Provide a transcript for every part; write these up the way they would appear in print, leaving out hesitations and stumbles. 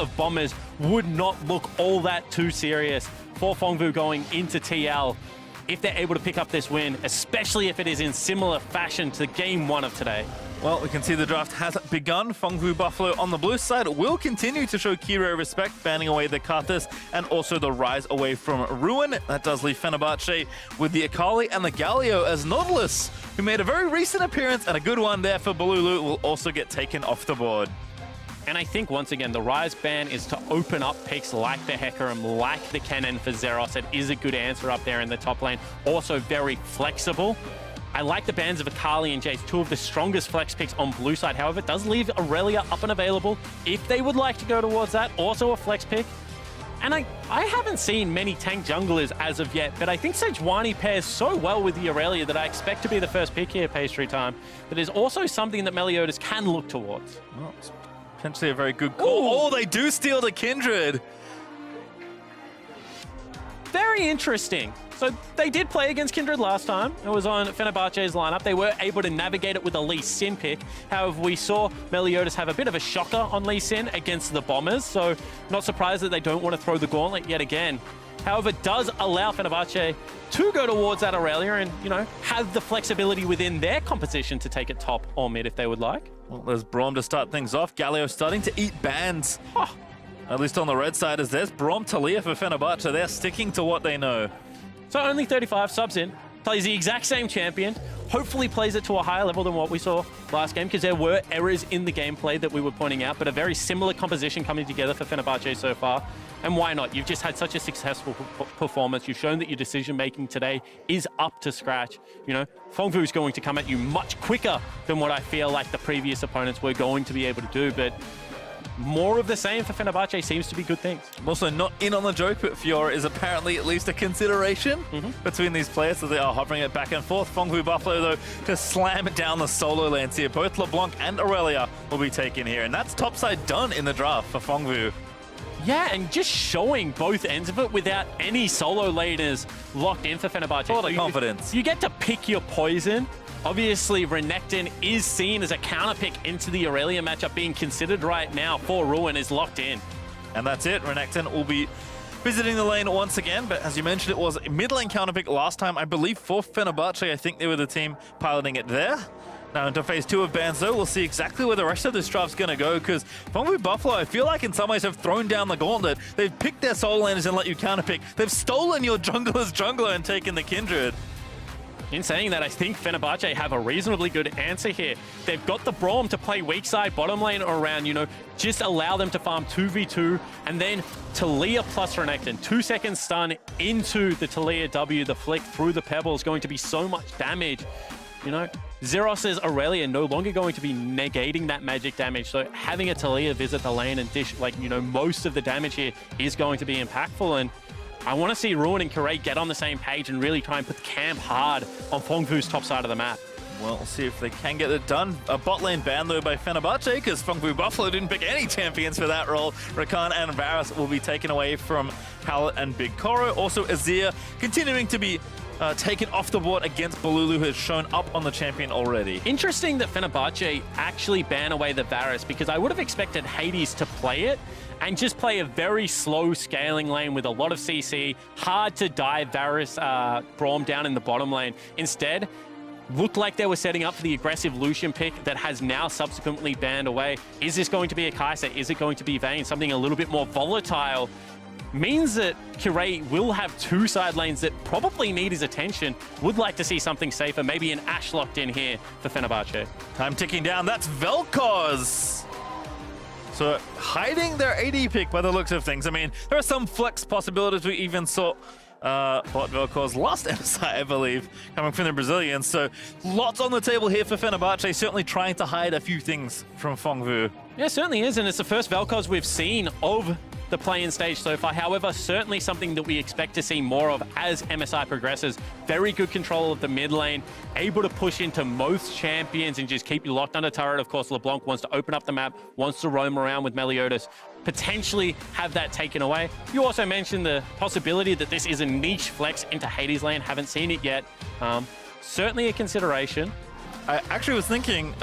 of bombers would not look all that too serious for Phong going into TL if they're able to pick up this win, especially if it is in similar fashion to game one of today. Well, we can see the draft has begun. Phong Buffalo on the blue side will continue to show Kiro respect, banning away the Karthus and also the Rise away from Ruin. That does leave Fenerbahçe with the Akali and the Galio, as Nautilus, who made a very recent appearance and a good one there for Bululu, will also get taken off the board. And I think, once again, the Rise ban is to open up picks like the Hecarim, like the Kennen for Zeros. It is a good answer up there in the top lane. Also very flexible. I like the bans of Akali and Jace, two of the strongest flex picks on blue side. However, it does leave Aurelia up and available if they would like to go towards that. Also a flex pick. And I haven't seen many tank junglers as of yet, but I think Sejuani pairs so well with the Aurelia that I expect to be the first pick here, Pastry Time. That is also something that Meliodas can look towards. Well, it's potentially a very good call. Oh, they do steal the Kindred. Very interesting. So they did play against Kindred last time. It was on Fenerbahçe's lineup. They were able to navigate it with a Lee Sin pick. However, we saw Meliodas have a bit of a shocker on Lee Sin against the Bombers, so not surprised that they don't want to throw the gauntlet yet again. However, it does allow Fenerbahçe to go towards that Aurelia and, you know, have the flexibility within their composition to take it top or mid if they would like. Well, there's Braum to start things off. Galio starting to eat bans. Oh, at least on the red side, as there's Braum Talia for Fenerbahçe. They're sticking to what they know. So only 35 subs in, plays the exact same champion, hopefully plays it to a higher level than what we saw last game, because there were errors in the gameplay that we were pointing out, but a very similar composition coming together for Fenerbahçe so far. And why not? You've just had such a successful performance. You've shown that your decision-making today is up to scratch. You know, Phong is going to come at you much quicker than what I feel like the previous opponents were going to be able to do, but more of the same for Fenerbahçe seems to be good things. I'm also not in on the joke, but Fiora is apparently at least a consideration between these players, so they are hovering it back and forth. Phong Buffalo, though, to slam it down the solo lanes here. Both LeBlanc and Aurelia will be taken here, and that's topside done in the draft for Phong. Yeah, and just showing both ends of it without any solo laners locked in for Fenerbahçe. For the confidence. You get to pick your poison. Obviously, Renekton is seen as a counter pick into the Aurelia matchup, being considered right now for Ruin is locked in. And that's it. Renekton will be visiting the lane once again, but as you mentioned, it was mid lane counter pick last time, I believe, for Fenerbahçe. I think they were the team piloting it there. Now into phase 2 of bans, though, we'll see exactly where the rest of this draft's going to go, because Phong Buffalo, I feel like in some ways have thrown down the gauntlet. They've picked their solo laners and let you counter pick. They've stolen your jungler's jungler and taken the Kindred. In saying that, I think Fenerbahçe have a reasonably good answer here. They've got the Braum to play weak side bottom lane around, you know, just allow them to farm 2v2, and then Talia plus Renekton. 2 second stun into the Talia W, the flick through the pebble is going to be so much damage. You know, Zeros' Aurelia no longer going to be negating that magic damage, so having a Talia visit the lane and dish, like, you know, most of the damage here is going to be impactful, and I want to see Ruin and Karay get on the same page and really try and put the camp hard on Phong top side of the map. Well, we'll see if they can get it done. A bot lane ban, though, by Fenerbahçe, because Phong Buffalo didn't pick any champions for that role. Rakan and Varus will be taken away from Pallet and Big Koro. Also, Azir continuing to be taken off the board against Bululu, who has shown up on the champion already. Interesting that Fenerbahçe actually ban away the Varus, because I would have expected Hades to play it and just play a very slow scaling lane with a lot of CC, hard to dive Varus Braum down in the bottom lane. Instead, looked like they were setting up for the aggressive Lucian pick that has now subsequently banned away. Is this going to be a Kai'Sa? Is it going to be Vayne? Something a little bit more volatile means that Kiray will have 2 side lanes that probably need his attention. Would like to see something safer, maybe an Ashe locked in here for Fenerbahçe. Time ticking down, that's Vel'Koz! So hiding their AD pick by the looks of things. I mean, there are some flex possibilities. We even saw bot Vel'Koz last MSI, I believe, coming from the Brazilians. So lots on the table here for Fenerbahçe, certainly trying to hide a few things from Phong. Yeah, it certainly is, and it's the first Vel'Koz we've seen of the play-in stage so far. However, certainly something that we expect to see more of as MSI progresses. Very good control of the mid lane, able to push into most champions and just keep you locked under turret. Of course, LeBlanc wants to open up the map, wants to roam around with Meliodas, potentially have that taken away. You also mentioned the possibility that this is a niche flex into Hades lane. Haven't seen it yet. Certainly a consideration. I actually was thinking,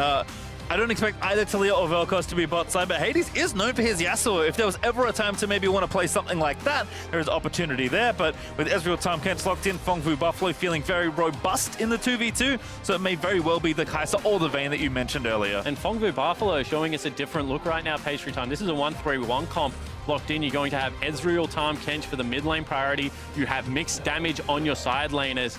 I don't expect either Talia or Vel'Koz to be bot side, but Hades is known for his Yasuo. If there was ever a time to maybe want to play something like that, there is opportunity there. But with Ezreal Tahm Kench locked in, Phong Vu Buffalo feeling very robust in the 2v2, so it may very well be the Kai'Sa or the Vayne that you mentioned earlier. And Phong Vu Buffalo showing us a different look right now, Pastry Time. This is a 1-3-1 comp locked in. You're going to have Ezreal Tahm Kench for the mid lane priority. You have mixed damage on your side laners.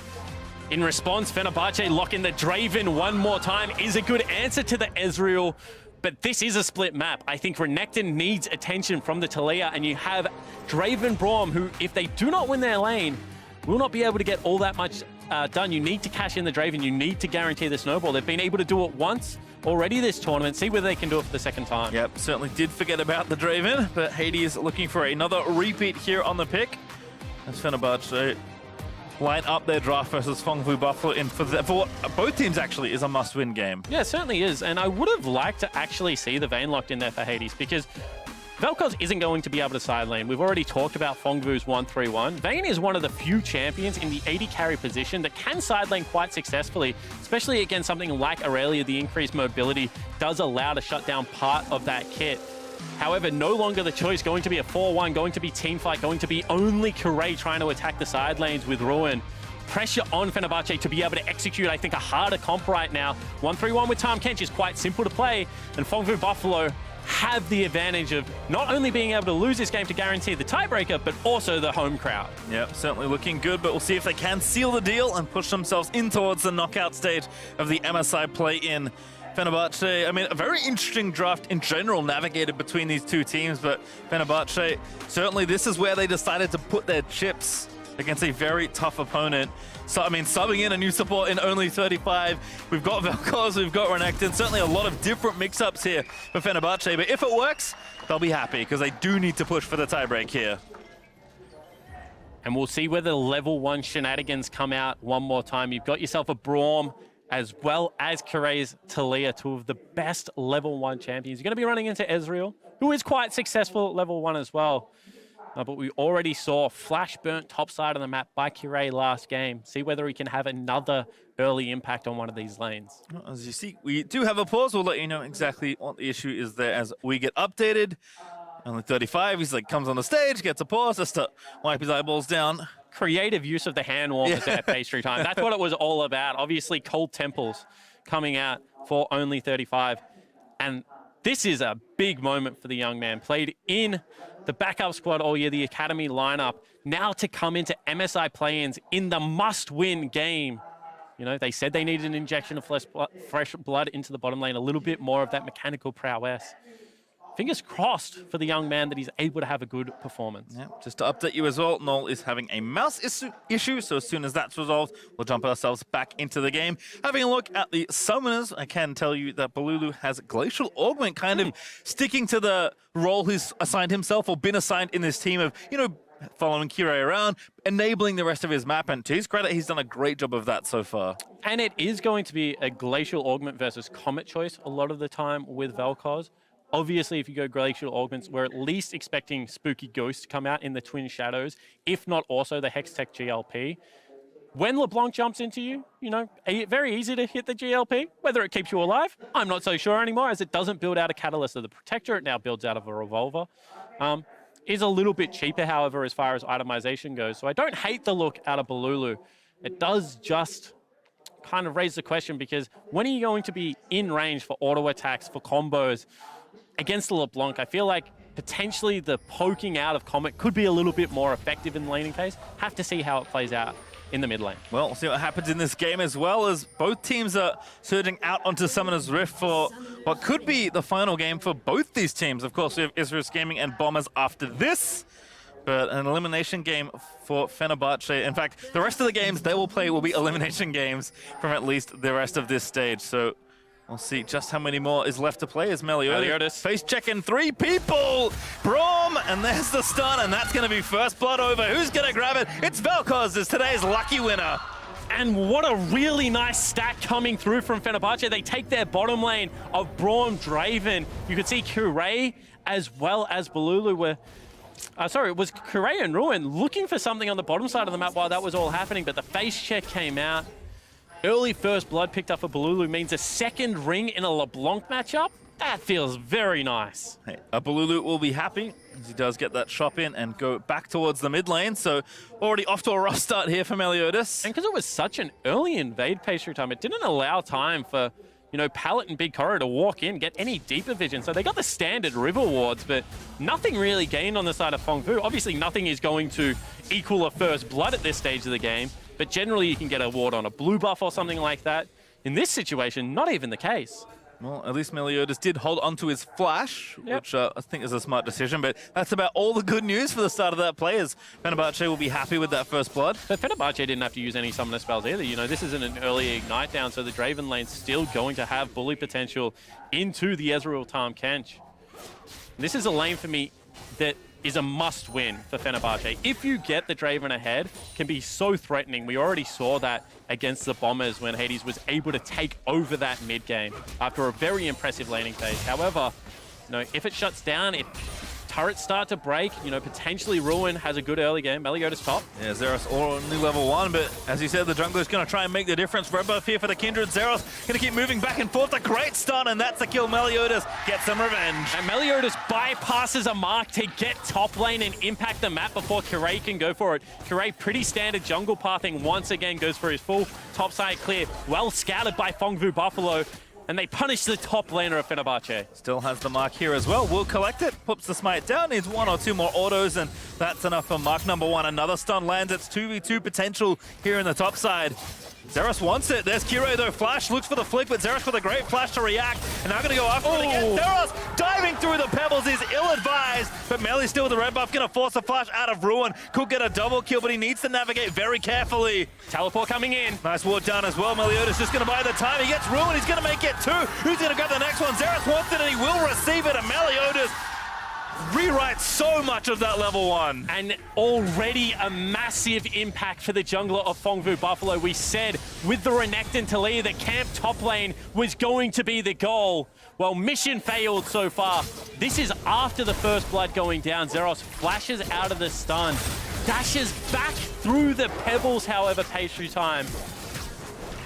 In response, Fenerbahçe lock in the Draven one more time is a good answer to the Ezreal, but this is a split map. I think Renekton needs attention from the Talia, and you have Draven Braum, who, if they do not win their lane, will not be able to get all that much done. You need to cash in the Draven. You need to guarantee the snowball. They've been able to do it once already this tournament. See whether they can do it for the second time. Yep, certainly did forget about the Draven, but Hades looking for another repeat here on the pick. As Fenerbahçe line up their draft versus Phong Vu Buffalo in for what both teams actually is a must-win game. Yeah, it certainly is. And I would have liked to actually see the Vayne locked in there for Hades, because Vel'Koz isn't going to be able to side lane. We've already talked about Phong Vu's 1-3-1. Vayne is one of the few champions in the AD carry position that can side lane quite successfully, especially against something like Aurelia. The increased mobility does allow to shut down part of that kit. However, no longer the choice, going to be a 4-1, going to be teamfight, going to be only Kuray trying to attack the side lanes with Ruin. Pressure on Fenerbahçe to be able to execute, I think, a harder comp right now. 1-3-1 with Tahm Kench is quite simple to play, and Phong Vu Buffalo have the advantage of not only being able to lose this game to guarantee the tiebreaker, but also the home crowd. Yep, certainly looking good, but we'll see if they can seal the deal and push themselves in towards the knockout stage of the MSI play-in. Fenerbahçe, I mean, a very interesting draft in general navigated between these two teams, but Fenerbahçe, certainly this is where they decided to put their chips against a very tough opponent. So, I mean, subbing in a new support in only 35. We've got Vel'Koz, we've got Renekton. Certainly a lot of different mix-ups here for Fenerbahçe, but if it works, they'll be happy because they do need to push for the tiebreak here. And we'll see whether level 1 shenanigans come out one more time. You've got yourself a Braum, as well as Kuray's Talia, two of the best level 1 champions. You're going to be running into Ezreal, who is quite successful at level 1 as well. But we already saw flash burnt top side of the map by Kuray last game. See whether he can have another early impact on one of these lanes. As you see, we do have a pause. We'll let you know exactly what the issue is there as we get updated. Only 35, he's like, comes on the stage, gets a pause just to wipe his eyeballs down. Creative use of the hand warmers at Pastry Time. That's what it was all about. Obviously, Cold Temples coming out for only 35. And this is a big moment for the young man. Played in the backup squad all year, the academy lineup. Now to come into MSI play-ins in the must-win game. You know, they said they needed an injection of fresh blood into the bottom lane, a little bit more of that mechanical prowess. Fingers crossed for the young man that he's able to have a good performance. Yeah, just to update you as well, Noel is having a mouse issue, so as soon as that's resolved, we'll jump ourselves back into the game. Having a look at the summoners, I can tell you that Balulu has Glacial Augment, kind of sticking to the role he's assigned himself or been assigned in this team of, you know, following Kuray around, enabling the rest of his map, and to his credit, he's done a great job of that so far. And it is going to be a Glacial Augment versus Comet choice a lot of the time with Vel'Koz. Obviously, if you go Glacial Augments, we're at least expecting Spooky Ghost to come out in the Twin Shadows, if not also the Hextech GLP. When LeBlanc jumps into you, you know, very easy to hit the GLP. Whether it keeps you alive, I'm not so sure anymore, as it doesn't build out a Catalyst of the Protector. It now builds out of a Revolver. Is a little bit cheaper, however, as far as itemization goes. So I don't hate the look out of Balulu. It does just kind of raise the question, because when are you going to be in range for auto attacks, for combos? Against the LeBlanc, I feel like potentially the poking out of Comet could be a little bit more effective in the laning phase. Have to see how it plays out in the mid lane. Well, we'll see what happens in this game, as well as both teams are surging out onto Summoner's Rift for what could be the final game for both these teams. Of course, we have Israel's Gaming and Bombers after this, but an elimination game for Fenerbahçe. In fact, the rest of the games they will play will be elimination games from at least the rest of this stage. So we'll see just how many more is left to play as Meliodas face checking 3 people. Braum, and there's the stun, and that's going to be first blood over. Who's going to grab it? It's Vel'Koz as today's lucky winner. And what a really nice stack coming through from Fenerbahçe. They take their bottom lane of Braum, Draven. You could see Kuray as well as Balulu were... it was Kuray and Ruin looking for something on the bottom side of the map while that was all happening, but the face check came out. Early first blood picked up for Balulu means a second ring in a LeBlanc matchup. That feels very nice. Hey, Balulu will be happy as he does get that shop in and go back towards the mid lane. So already off to a rough start here for Meliodas. And because it was such an early invade pastry time, it didn't allow time for, you know, Pallet and Big Corro to walk in, get any deeper vision. So they got the standard river wards, but nothing really gained on the side of Phong Vu. Obviously, nothing is going to equal a first blood at this stage of the game, but generally you can get a ward on a blue buff or something like that. In this situation, not even the case. Well, at least Meliodas did hold onto his flash, which I think is a smart decision, but that's about all the good news for the start of that play, as Fenerbahçe will be happy with that first blood. But Fenerbahçe didn't have to use any summoner spells either. You know, this isn't an early ignite down, so the Draven lane's still going to have bully potential into the Ezreal Tahm Kench. This is a lane for me that is a must-win for Fenerbahçe. If you get the Draven ahead, it can be so threatening. We already saw that against the Bombers when Hades was able to take over that mid game after a very impressive laning phase. However, you know, if it shuts down, if turrets start to break, you know, potentially Ruin has a good early game. Meliodas top. Yeah, Zeros only level 1, but as you said, the jungler's going to try and make the difference. Red buff here for the Kindred. Zeros going to keep moving back and forth. A great stun, and that's the kill. Meliodas gets some revenge. And Meliodas bypasses a mark to get top lane and impact the map before Kirei can go for it. Kirei, pretty standard jungle pathing, once again goes for his full top side clear. Well scouted by Phong Vu Buffalo. And they punish the top laner of Fenerbahçe. Still has the mark here as well. Will collect it, puts the smite down, needs 1 or 2 more autos, and that's enough for mark number 1. Another stun lands. It's 2v2 potential here in the top side. Zeros wants it. There's Kirei though. Flash looks for the flick, but Zeros with a great flash to react. And now going to go after it again. Zeros diving through the pebbles is ill-advised, but Melly still with the red buff. Going to force a flash out of Ruin. Could get a double kill, but he needs to navigate very carefully. Teleport coming in. Nice ward down as well. Meliodas just going to buy the time. He gets Ruin. He's going to make it 2. Who's going to grab the next one? Zeros wants it, and he will receive it. And Meliodas rewrites so much of that level 1. And already a massive impact for the jungler of Phong Vu Buffalo. We said with the Renekton Talia that camp top lane was going to be the goal. Well, mission failed so far. This is after the first blood going down. Zeros flashes out of the stun, dashes back through the pebbles, however, pastry time.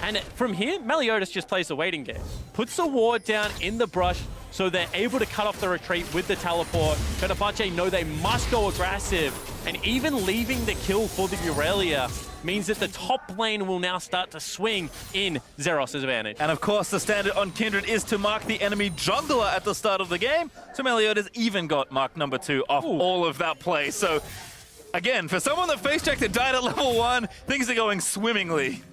And from here, Meliodas just plays the waiting game. Puts the ward down in the brush, so they're able to cut off the retreat with the teleport. Fenerbahçe know they must go aggressive, and even leaving the kill for the Aurelia means that the top lane will now start to swing in Zeros' advantage. And of course, the standard on Kindred is to mark the enemy jungler at the start of the game. So Meliodas even got mark number 2 off all of that play. So again, for someone that face checked and died at level 1, things are going swimmingly.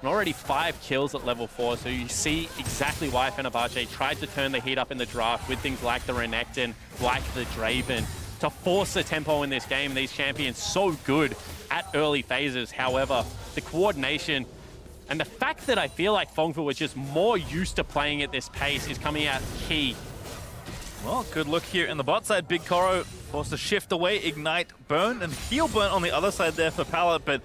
Already 5 kills at level 4, so you see exactly why Fenerbahçe tried to turn the heat up in the draft with things like the Renekton, like the Draven, to force the tempo in this game. These champions so good at early phases. However, the coordination and the fact that I feel like Phong Vu was just more used to playing at this pace is coming out key. Well, good look here in the bot side. Big Corro forced to shift away, ignite, burn, and heal burn on the other side there for Pallet, but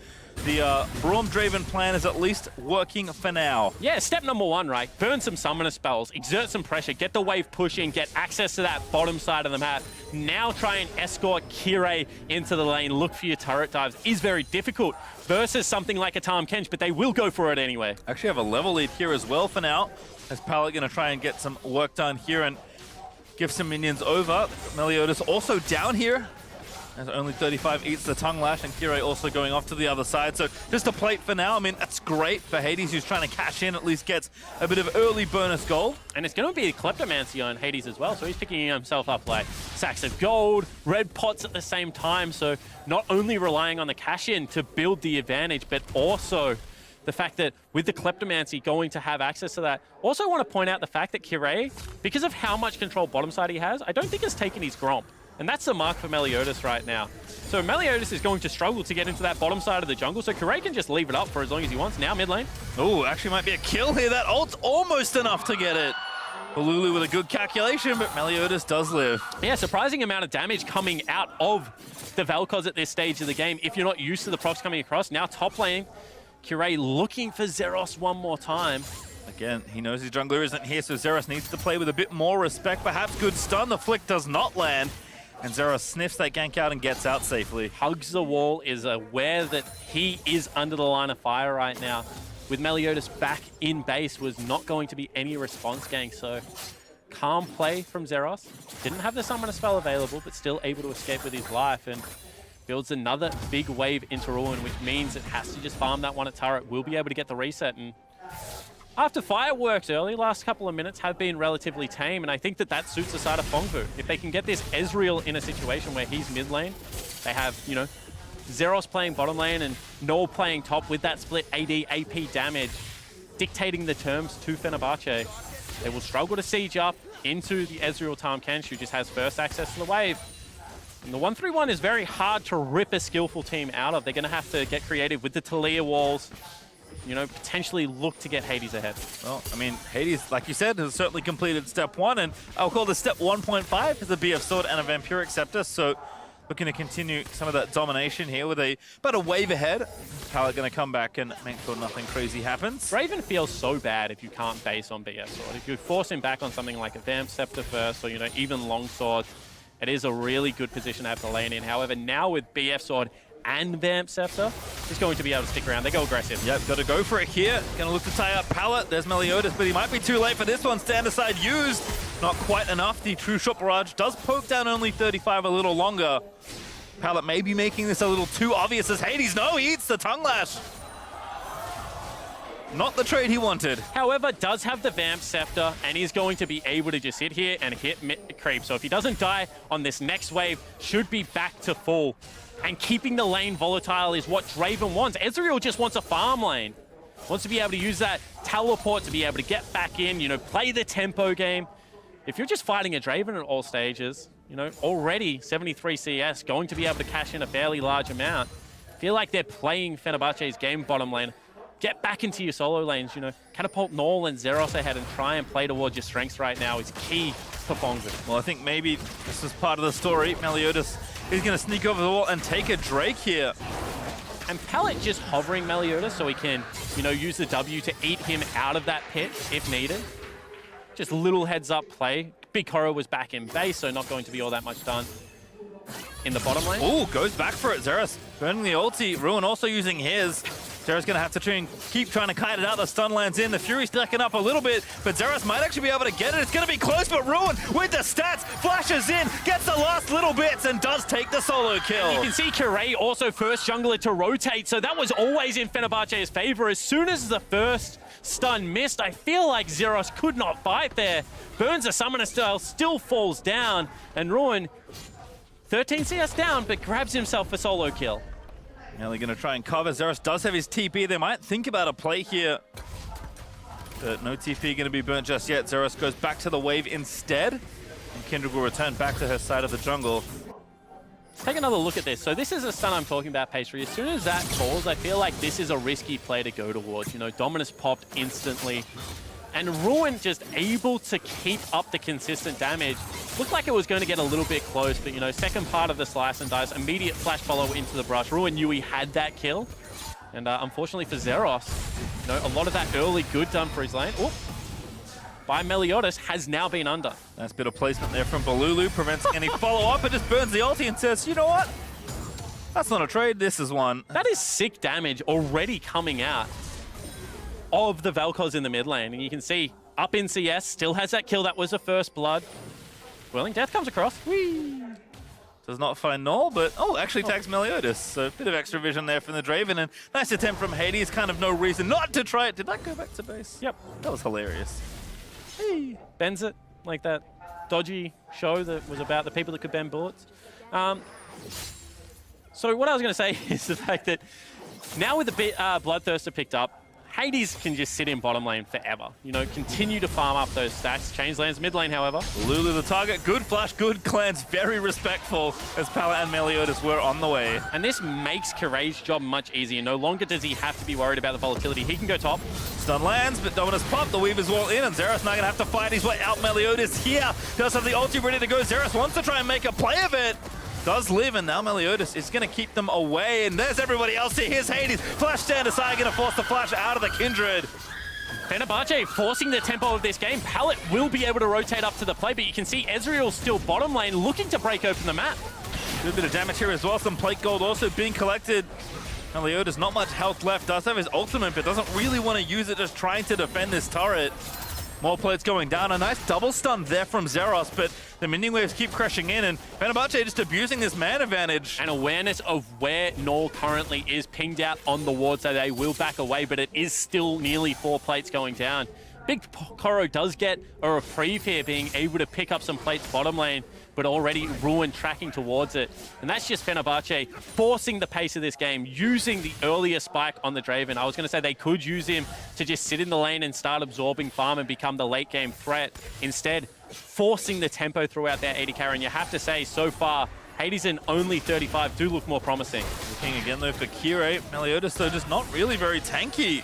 the Braum Draven plan is at least working for now. Yeah, step number 1, right? Burn some summoner spells, exert some pressure, get the wave pushing, get access to that bottom side of the map. Now try and escort Kirei into the lane, look for your turret dives. Is very difficult versus something like a Tahm Kench, but they will go for it anyway. Actually have a level lead here as well for now, as Pallet going to try and get some work done here and give some minions over. Meliodas also down here, as only 35 eats the tongue lash, and Kirei also going off to the other side. So just a plate for now. I mean, that's great for Hades, who's trying to cash in, at least gets a bit of early bonus gold. And it's going to be a Kleptomancy on Hades as well, so he's picking himself up like sacks of gold, red pots at the same time, so not only relying on the cash in to build the advantage, but also the fact that with the Kleptomancy going to have access to that. Also want to point out the fact that Kirei, because of how much control bottom side he has, I don't think has taken his Gromp. And that's the mark for Meliodas right now. So Meliodas is going to struggle to get into that bottom side of the jungle, so Kirei can just leave it up for as long as he wants. Now mid lane. Oh, actually might be a kill here. That ult's almost enough to get it. Balulu with a good calculation, but Meliodas does live. Yeah, surprising amount of damage coming out of the Vel'Koz at this stage of the game. If you're not used to the procs coming across, now top lane, Kirei looking for Zeros one more time. Again, he knows his jungler isn't here, so Zeros needs to play with a bit more respect. Perhaps good stun. The flick does not land. And Zeros sniffs that gank out and gets out safely. Hugs the wall, is aware that he is under the line of fire right now. with Meliodas back in base was not going to be any response gang. So calm play from Zeros. Didn't have the Summoner spell available, but still able to escape with his life, and builds another big wave into Ruin, which means it has to just farm that one at turret. Will be able to get the reset, and after fireworks early, last couple of minutes have been relatively tame, and I think that that suits the side of Phong. If they can get this Ezreal in a situation where he's mid lane, they have, you know, Zeros playing bottom lane and Null playing top with that split AD, AP damage, dictating the terms to Fenerbahçe. They will struggle to siege up into the Ezreal Tahm Kench, who just has first access to the wave. And the 1-3-1 is very hard to rip a skillful team out of. They're going to have to get creative with the Talia walls, you know, potentially look to get Hades ahead. Well, I mean, Hades, like you said, has certainly completed step 1, and I'll call this step 1.5 as a BF Sword and a Vampiric Scepter, so looking to continue some of that domination here with about a wave ahead. Pallet going to come back and make sure nothing crazy happens. Draven feels so bad if you can't base on BF Sword. If you force him back on something like a Vamp Scepter first, or, you know, even Longsword, it is a really good position to have the lane in. However, now with BF Sword and Vamp Scepter, he's going to be able to stick around. They go aggressive. Yep, got to go for it here. Going to look to tie up Pallet. There's Meliodas, but he might be too late for this one. Stand aside used. Not quite enough. The True Shot Barrage does poke down only 35 a little longer. Pallet may be making this a little too obvious as Hades. No, he eats the Tongue Lash. Not the trade he wanted. However, does have the Vamp Scepter, and he's going to be able to just sit here and hit creep. So if he doesn't die on this next wave, should be back to full. And keeping the lane volatile is what Draven wants. Ezreal just wants a farm lane. Wants to be able to use that teleport to be able to get back in, you know, play the tempo game. If you're just fighting a Draven at all stages, you know, already 73 CS, going to be able to cash in a fairly large amount. Feel like they're playing Fenerbahçe's game bottom lane. Get back into your solo lanes, you know, catapult Null and Zeros ahead and try and play towards your strengths right now is key for Phong. Well, I think maybe this is part of the story. Meliodas is going to sneak over the wall and take a Drake here. And Pallet just hovering Meliodas so he can, you know, use the W to eat him out of that pit if needed. Just little heads up play. Big Horror was back in base, so not going to be all that much done in the bottom lane. Ooh, goes back for it. Zeros burning the ulti. Ruin also using his. Zeros going to have to keep trying to kite it out. The stun lands in. The Fury stacking up a little bit, but Zeros might actually be able to get it. It's going to be close, but Ruin with the stats flashes in, gets the last little bits, and does take the solo kill. And you can see Kirei also first jungler to rotate, so that was always in Fenerbahçe's favor. As soon as the first stun missed, I feel like Zeros could not fight there. Burns the Summoner style, still falls down, and Ruin 13 CS down, but grabs himself a solo kill. Now they're going to try and cover. Zeros does have his TP. They might think about a play here. But no TP going to be burnt just yet. Zeros goes back to the wave instead. And Kindred will return back to her side of the jungle. Take another look at this. So this is a stun I'm talking about, Pastry. As soon as that falls, I feel like this is a risky play to go towards. You know, Dominus popped instantly. And Ruin just able to keep up the consistent damage. Looked like it was going to get a little bit close, but, you know, second part of the slice and dice, immediate flash follow into the brush. Ruin knew he had that kill. And unfortunately for Zeros, you know, a lot of that early good done for his lane. Oop. By Meliodas has now been under. Nice bit of placement there from Balulu. Prevents any follow-up and just burns the ulti and says, you know what? That's not a trade, this is one. That is sick damage already coming out of the Vel'Koz in the mid lane. And you can see up in CS, still has that kill. That was a first blood. Whirling Death comes across. Whee! Does not find Null, but actually tags Meliodas. So a bit of extra vision there from the Draven, and nice attempt from Hades. Kind of no reason not to try it. Did that go back to base? Yep. That was hilarious. Hey, bends it like that dodgy show that was about the people that could bend bullets. So what I was going to say is the fact that now with the Bloodthirster picked up, Hades can just sit in bottom lane forever. You know, continue to farm up those stacks. Change lands mid lane, however. Lulu the target. Good flash, good cleanse. Very respectful as Pallet and Meliodas were on the way. And this makes Kirei's job much easier. No longer does he have to be worried about the volatility. He can go top. Stun lands, but Dominus pop. The Weaver's wall in, and Zeros now going to have to fight his way out. Meliodas here. Does have the ulti ready to go. Zeros wants to try and make a play of it. Does live, and now Meliodas is going to keep them away. And there's everybody else here. Here's Hades. Flash stand aside, going to force the flash out of the Kindred. Fenerbahçe forcing the tempo of this game. Pallet will be able to rotate up to the play, but you can see Ezreal still bottom lane, looking to break open the map. Good bit of damage here as well. Some plate gold also being collected. Meliodas, not much health left, does have his ultimate, but doesn't really want to use it, just trying to defend this turret. More plates going down. A nice double stun there from Zeros, but the minion waves keep crashing in, and Fenerbahçe just abusing this man advantage. And awareness of where Null currently is pinged out on the ward, so they will back away, but it is still nearly 4 plates going down. Big Koro does get a reprieve here, being able to pick up some plates bottom lane, but already Ruin tracking towards it. And that's just Fenerbahçe forcing the pace of this game, using the earlier spike on the Draven. I was going to say they could use him to just sit in the lane and start absorbing farm and become the late game threat. Instead, forcing the tempo throughout their AD carry. And you have to say, so far, Hades and only 35 do look more promising. Looking again though for Kire. Meliodas though just not really very tanky.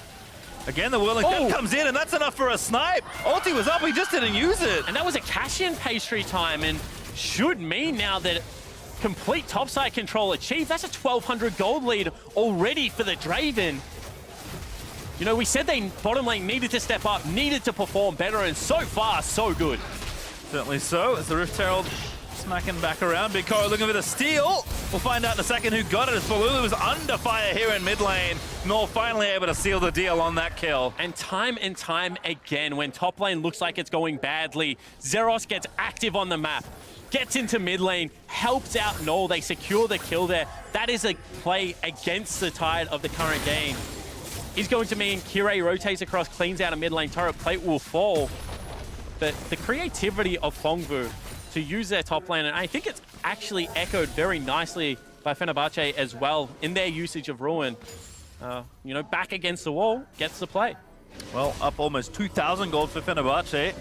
Again, the whirling death comes in, and that's enough for a snipe. Ulti was up, he just didn't use it. And that was a cash-in pastry time, and should mean now that complete topside control achieved. That's a 1,200 gold lead already for the Draven. You know, we said they bottom lane needed to step up, needed to perform better, and so far, so good. Certainly so, as the Rift Herald smacking back around. Big Koro looking for the steal. We'll find out in a second who got it, as Balulu was under fire here in mid lane. Null finally able to seal the deal on that kill. And time again, when top lane looks like it's going badly, Zeros gets active on the map, gets into mid lane, helps out Null. They secure the kill there. That is a play against the tide of the current game. Is going to mean Kire rotates across, cleans out a mid lane turret, plate will fall. But the creativity of Fongvu to use their top lane, and I think it's actually echoed very nicely by Fenerbahçe as well in their usage of Ruin. You know, back against the wall, gets the play. Well, up almost 2,000 gold for Fenerbahçe,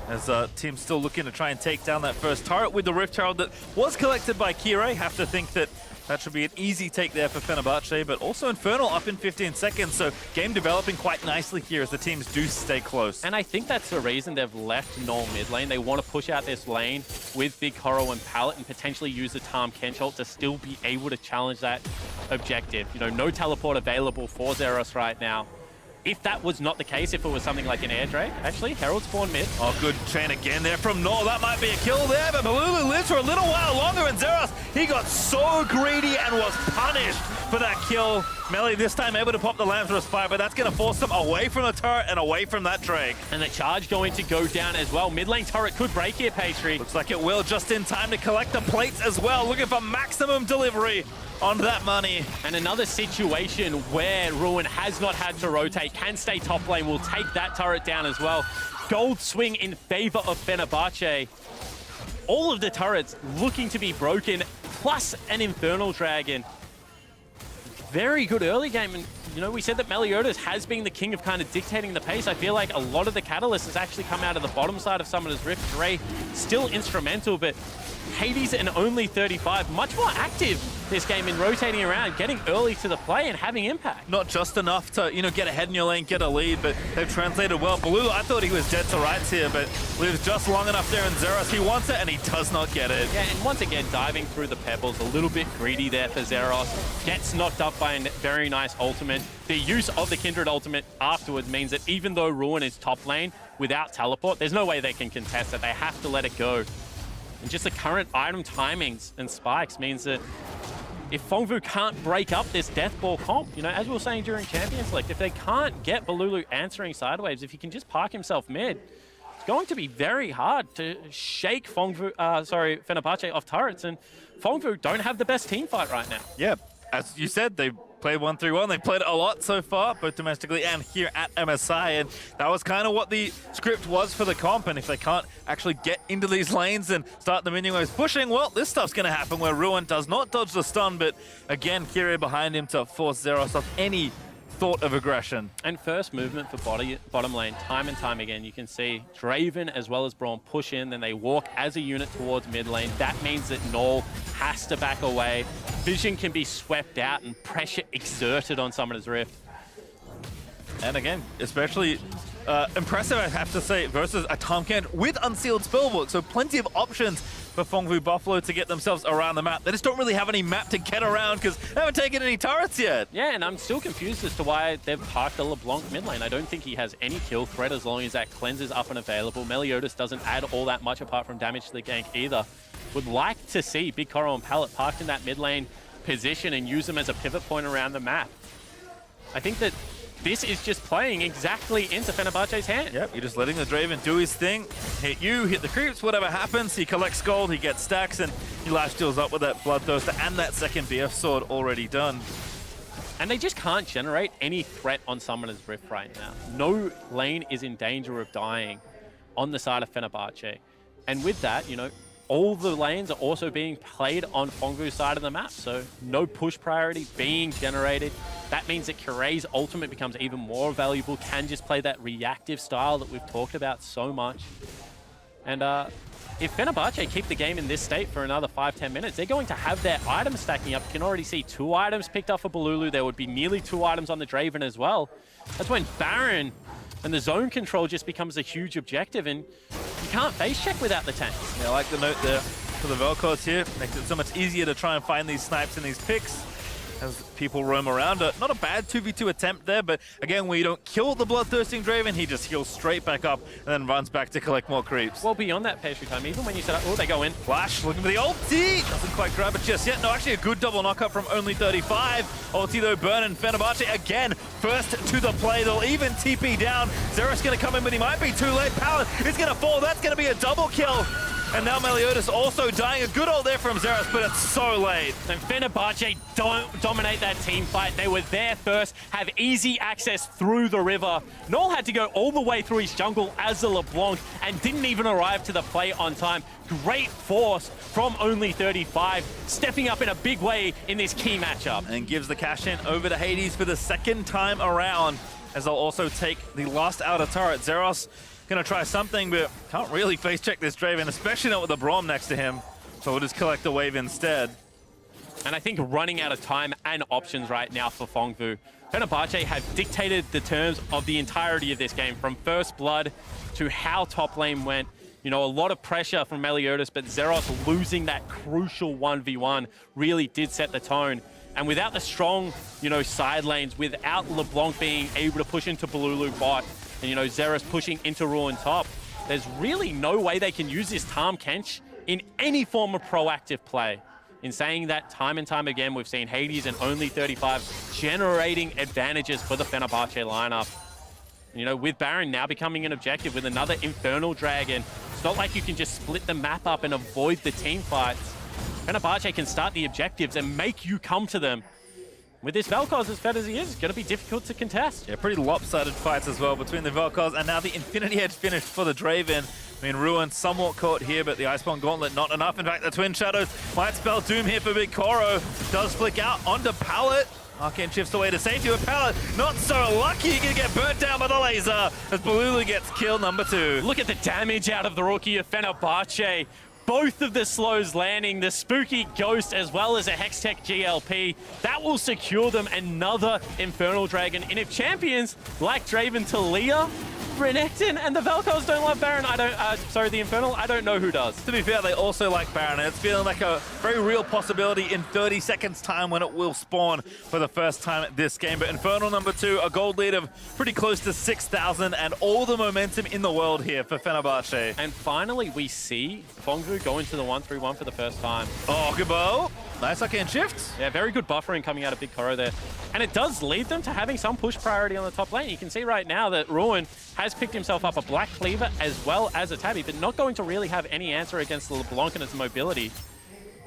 as team's still looking to try and take down that first turret with the Rift Herald that was collected by Kire. Have to think that that should be an easy take there for Fenerbahçe, but also Infernal up in 15 seconds, so game developing quite nicely here as the teams do stay close. And I think that's the reason they've left Null mid lane. They want to push out this lane with Big Koro and Pallet and potentially use the Tahm Kench ult to still be able to challenge that objective. You know, no teleport available for Zeros right now. If that was not the case, if it was something like an air drake, actually, Herald spawn mid. Oh, good chain again there from Null. That might be a kill there, but Balulu lives for a little while longer, and Zeros, he got so greedy and was punished for that kill. Melly this time able to pop the Lamb's Respite, but that's going to force them away from the turret and away from that Drake. And the charge going to go down as well. Mid lane turret could break here, Pastry. Looks like it will, just in time to collect the plates as well. Looking for maximum delivery on that money. And another situation where Ruin has not had to rotate, can stay top lane, will take that turret down as well. Gold swing in favor of Fenerbahçe. All of the turrets looking to be broken, plus an Infernal Dragon. Very good early game, and you know, we said that Meliodas has been the king of kind of dictating the pace. I feel like a lot of the catalyst has actually come out of the bottom side of Summoner's Rift. Ray still instrumental, but Hades and only 35, much more active this game in rotating around, getting early to the play and having impact. Not just enough to, you know, get ahead in your lane, get a lead, but they've translated well. Balulu, I thought he was dead to rights here, but lives just long enough there in Zeros. He wants it and he does not get it. Yeah, and once again, diving through the pebbles, a little bit greedy there for Zeros. Gets knocked up by a very nice ultimate. The use of the Kindred ultimate afterwards means that even though Ruin is top lane without teleport, there's no way they can contest it. They have to let it go. And just the current item timings and spikes means that if Fongvu can't break up this Death Ball comp, you know, as we were saying during Champions Select, if they can't get Balulu answering sideways, if he can just park himself mid, it's going to be very hard to shake Fenerbahçe off turrets, and Fongvu don't have the best team fight right now. Yeah, as you said, they played 1-3-1. They played it a lot so far, both domestically and here at MSI, and that was kind of what the script was for the comp. And if they can't actually get into these lanes and start the minion waves pushing, well, this stuff's going to happen where Ruin does not dodge the stun, but again, Kire behind him to force Zeros off any thought of aggression. And first movement for bottom lane, time and time again, you can see Draven as well as Braum push in, then they walk as a unit towards mid lane. That means that Null has to back away. Vision can be swept out and pressure exerted on Summoner's Rift. And again, especially impressive, I have to say, versus a Tahm Kench with Unsealed Spellbook. So plenty of options for Fongvu Buffalo to get themselves around the map. They just don't really have any map to get around because they haven't taken any turrets yet. Yeah, and I'm still confused as to why they've parked the LeBlanc mid lane. I don't think he has any kill threat as long as that cleanse is up and available. Meliodas doesn't add all that much apart from damage to the gank either. Would like to see Big Koro and Pallet parked in that mid lane position and use them as a pivot point around the map. I think that this is just playing exactly into Fenerbahçe's hand. Yep, you're just letting the Draven do his thing. Hit you, hit the creeps, whatever happens. He collects gold, he gets stacks, and he life steals up with that Bloodthirster and that second BF sword already done. And they just can't generate any threat on Summoner's Rift right now. No lane is in danger of dying on the side of Fenerbahçe. And with that, you know, all the lanes are also being played on Fongvu's side of the map, so no push priority being generated. That means that Kurei's ultimate becomes even more valuable, can just play that reactive style that we've talked about so much. And if Fenerbahçe keep the game in this state for another 5-10 minutes, they're going to have their items stacking up. You can already see 2 items picked up for Bululu. There would be nearly 2 items on the Draven as well. That's when Baron and the zone control just becomes a huge objective, and you can't face check without the tanks. Yeah, I like the note there for the Vel'Koz here. Makes it so much easier to try and find these snipes and these picks as people roam around. Not a bad 2v2 attempt there, but again, when you don't kill the bloodthirsting Draven, he just heals straight back up and then runs back to collect more creeps. Well, beyond that pastry time, even when you set up, oh, they go in. Flash looking for the ulti. Doesn't quite grab it just yet. No, actually a good double knockup from only 35. Ulti though, burn, and Fenerbahçe again, first to the play. They'll even TP down. Zeros gonna come in, but he might be too late. Pallet is gonna fall. That's gonna be a double kill. And now Meliodas also dying. A good ult there from Zeros, but it's so late. And Fenerbahçe don't dominate that team fight. They were there first, have easy access through the river. Null had to go all the way through his jungle as the LeBlanc and didn't even arrive to the play on time. Great force from only 35, stepping up in a big way in this key matchup. And gives the cash in over to Hades for the second time around, as they'll also take the last outer turret. Zeros gonna try something, but can't really face check this Draven, especially not with the Braum next to him. So we'll just collect the wave instead. And I think running out of time and options right now for Fongvu. Fenerbahçe have dictated the terms of the entirety of this game, from first blood to how top lane went. You know, a lot of pressure from Meliodas, but Zeros losing that crucial 1v1 really did set the tone. And without the strong, you know, side lanes, without LeBlanc being able to push into Bululu bot, and, you know, Zeros pushing into Ruin top, there's really no way they can use this Tahm Kench in any form of proactive play. In saying that, time and time again, we've seen Hades and only 35 generating advantages for the Fenerbahçe lineup. You know, with Baron now becoming an objective with another Infernal Dragon, it's not like you can just split the map up and avoid the team fights. Fenerbahçe can start the objectives and make you come to them. With this Vel'Koz, as fed as he is, it's going to be difficult to contest. Yeah, pretty lopsided fights as well between the Vel'Koz and now the Infinity Edge finish for the Draven. I mean, Ruin somewhat caught here, but the Iceborne Gauntlet not enough. In fact, the Twin Shadows might spell doom here for Big Koro. Does flick out onto Pallet. Arcane shifts away to safety with Pallet. Not so lucky, he can get burnt down by the laser as Bululu gets kill number 2. Look at the damage out of the rookie of Fenerbahçe. Both of the slows landing, the Spooky Ghost as well as a Hextech GLP. That will secure them another Infernal Dragon. And if champions like Draven Talia, Renekton, and the Vel'Koz don't love Baron, the Infernal, I don't know who does. To be fair, they also like Baron, and it's feeling like a very real possibility in 30 seconds time when it will spawn for the first time this game. But Infernal number 2, a gold lead of pretty close to 6,000, and all the momentum in the world here for Fenerbahçe. And finally, we see Fongvu go into the 1-3-1 for the first time. Oh, Gabo. Nice arcane shift. Yeah, very good buffering coming out of Big Koro there. And it does lead them to having some push priority on the top lane. You can see right now that Ruin has picked himself up a Black Cleaver as well as a Tabby, but not going to really have any answer against the LeBlanc and its mobility.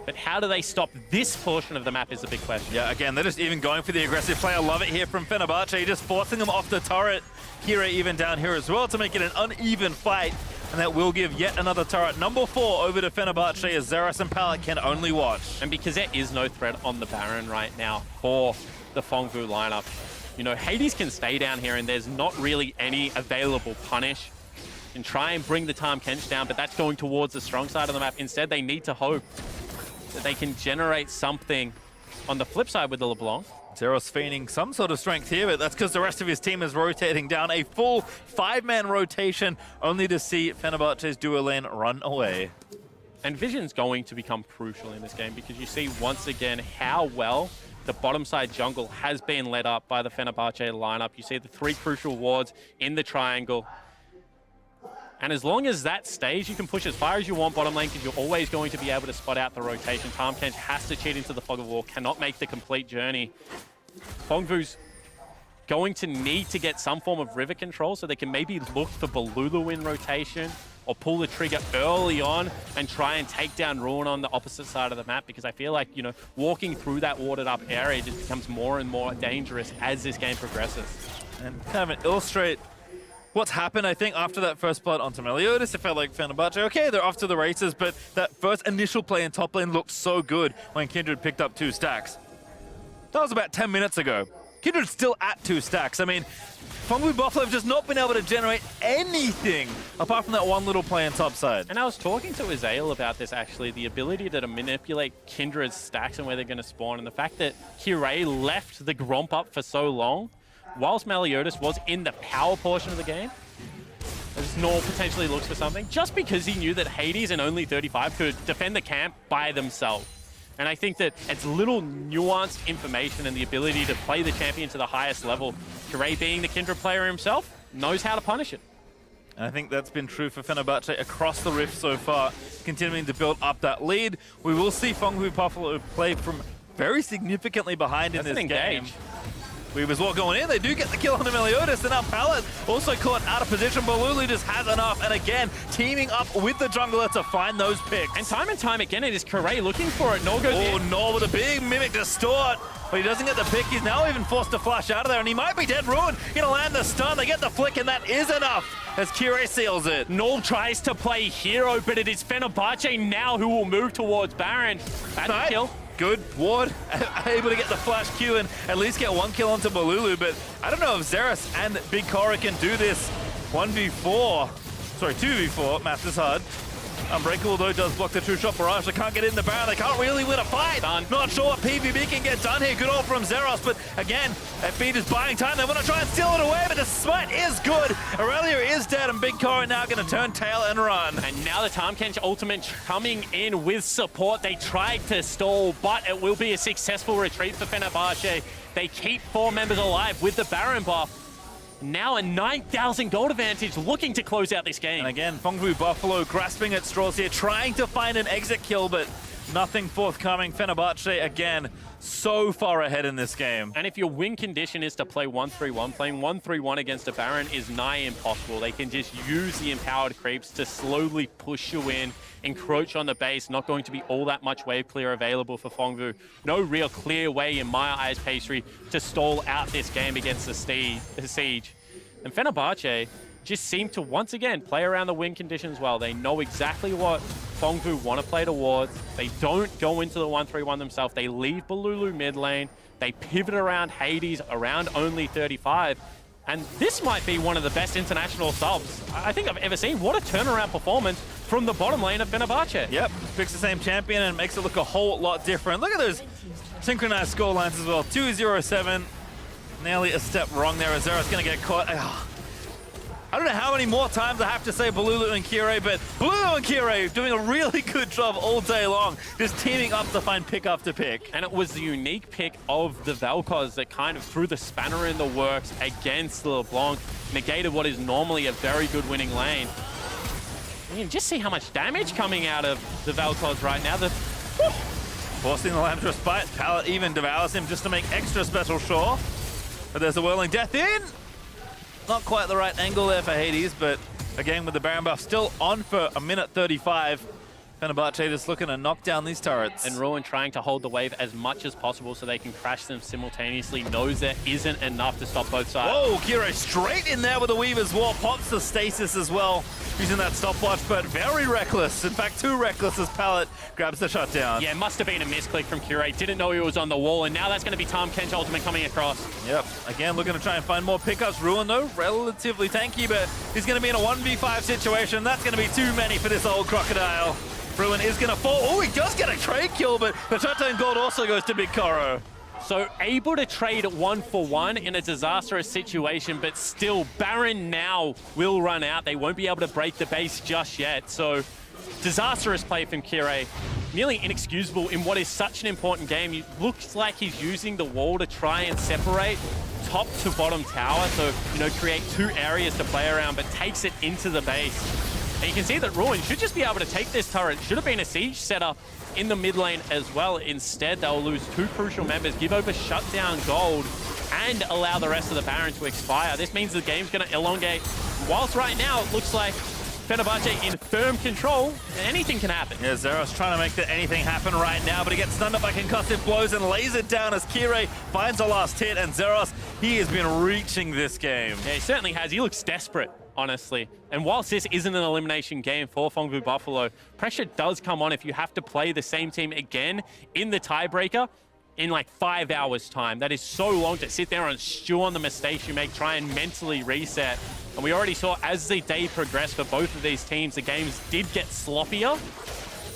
But how do they stop this portion of the map is a big question. Yeah, again, they're just even going for the aggressive play. I love it here from Fenerbahçe, just forcing them off the turret. Kira even down here as well to make it an uneven fight. And that will give yet another turret, number 4, over to Fenerbahçe as Zeros and Pallet can only watch. And because there is no threat on the Baron right now for the Fongvu lineup, you know, Hades can stay down here and there's not really any available punish. And try and bring the Tahm Kench down, but that's going towards the strong side of the map. Instead, they need to hope that they can generate something on the flip side with the LeBlanc. Zeros feigning some sort of strength here, but that's because the rest of his team is rotating down. A full 5-man rotation, only to see Fenerbahçe's duo lane run away. And Vision's going to become crucial in this game because you see once again how well the bottom side jungle has been led up by the Fenerbahçe lineup. You see the 3 crucial wards in the triangle. And as long as that stays, you can push as far as you want bottom lane because you're always going to be able to spot out the rotation. Tahm Kench has to cheat into the Fog of War, cannot make the complete journey. Phong going to need to get some form of river control so they can maybe look for Balulu in rotation or pull the trigger early on and try and take down Ruin on the opposite side of the map, because I feel like, you know, walking through that watered up area just becomes more and more dangerous as this game progresses. And kind of illustrate what's happened, I think, after that first blood onto Meliodas. It felt like Fenerbahçe, okay, they're off to the races, but that first initial play in top lane looked so good when Kindred picked up 2 stacks. That was about 10 minutes ago. Kindred's still at 2 stacks. I mean, Phong Buffalo have just not been able to generate anything apart from that one little play in top side. And I was talking to Azael about this, actually, the ability to manipulate Kindred's stacks and where they're going to spawn, and the fact that Kirei left the Gromp up for so long, whilst Meliodas was in the power portion of the game, as Nor potentially looks for something, just because he knew that Hades and only 35 could defend the camp by themselves. And I think that it's little nuanced information and the ability to play the champion to the highest level. Kirei, being the Kindred player himself, knows how to punish it. And I think that's been true for Fenerbahçe across the Rift so far, continuing to build up that lead. We will see Phong Buffalo play from very significantly behind in this game. Weavers War going in, they do get the kill on the Meliodas, and now Pallet also caught out of position. Balulu just has enough, and again, teaming up with the jungler to find those picks. And time again, it is Kirei looking for it. Nor goes in. Oh, Nor with a big Mimic Distort, but he doesn't get the pick. He's now even forced to flash out of there, and he might be dead. Ruin gonna land the stun. They get the flick, and that is enough as Kirei seals it. Nor tries to play hero, but it is Fenerbahçe now who will move towards Baron. That's the kill. Good ward, able to get the flash Q and at least get 1 kill onto Balulu, but I don't know if Xerath and Big Korra can do this 1v4. Sorry, 2v4, math is hard. Unbreakable though does block the two-shot barrage. They can't get in the Baron, they can't really win a fight. Done. Not sure what PVB can get done here. Good ult from Xerath, but again, that feed is buying time. They want to try and steal it away, but the smite is good. Aurelia is dead, and Big Korra now going to turn tail and run. And now the Tahm Kench ultimate coming in with support. They tried to stall, but it will be a successful retreat for Fenerbahçe. They keep 4 members alive with the Baron buff. Now a 9,000 gold advantage, looking to close out this game. And again, Phong Buffalo grasping at straws here, trying to find an exit kill, but nothing forthcoming. Fenerbahçe, again, so far ahead in this game. And if your win condition is to play 1-3-1, playing 1-3-1 against a Baron is nigh impossible. They can just use the empowered creeps to slowly push you in, encroach on the base. Not going to be all that much wave clear available for Phong. No real clear way, in my eyes, Pastry, to stall out this game against the Siege. And Fenerbahçe just seem to once again play around the win conditions well. They know exactly what Phong want to play towards. They don't go into the 1-3-1 themselves. They leave Balulu mid lane. They pivot around Hades, around only 35. And this might be one of the best international subs I think I've ever seen. What a turnaround performance from the bottom lane of Fenerbahçe. Yep, picks the same champion and makes it look a whole lot different. Look at those synchronized score lines as well. 2-0-7. Nearly a step wrong there as Xerath's going to get caught. I don't know how many more times I have to say Balulu and Kirei, but Balulu and Kirei doing a really good job all day long, just teaming up to find pick after pick. And it was the unique pick of the Vel'Koz that kind of threw the spanner in the works against LeBlanc, negated what is normally a very good winning lane. You can just see how much damage coming out of the Vel'Koz right now. Forcing the Lamb's Respite, Pallet even devours him just to make extra special sure. But there's a Whirling Death in. Not quite the right angle there for Hades, but again with the Baron buff still on for a minute 35. Fenerbahçe just looking to knock down these turrets. And Ruin trying to hold the wave as much as possible so they can crash them simultaneously. Knows there isn't enough to stop both sides. Whoa, Kirei straight in there with the Weaver's War. Pops the stasis as well, using that stopwatch, but very reckless. In fact, too reckless as Pallet grabs the shutdown. Yeah, must have been a misclick from Kirei. Didn't know he was on the wall, and now that's going to be Tahm Kench ultimate coming across. Yep, again looking to try and find more pickups. Ruin though, relatively tanky, but he's going to be in a 1v5 situation. That's going to be too many for this old crocodile. Ruin is going to fall. Oh, he does get a trade kill, but the shutdown gold also goes to Big Korra. So able to trade 1-for-1 in a disastrous situation, but still Baron now will run out. They won't be able to break the base just yet. So disastrous play from Kirei. Nearly inexcusable in what is such an important game. It looks like he's using the wall to try and separate top to bottom tower. So, you know, create 2 areas to play around, but takes it into the base. And you can see that Ruin should just be able to take this turret. Should have been a siege setup in the mid lane as well. Instead, they'll lose 2 crucial members, give over shutdown gold, and allow the rest of the Baron to expire. This means the game's going to elongate. Whilst right now it looks like Fenerbahçe in firm control, anything can happen. Yeah, Zeros trying to make that anything happen right now, but he gets stunned up by concussive blows and lays it down as Kirei finds the last hit, and Zeros, he has been reaching this game. Yeah, he certainly has. He looks desperate, honestly. And whilst this isn't an elimination game for Phong Buffalo, pressure does come on if you have to play the same team again in the tiebreaker in like 5 hours time. That is so long to sit there and stew on the mistakes you make, try and mentally reset. And we already saw as the day progressed for both of these teams, the games did get sloppier.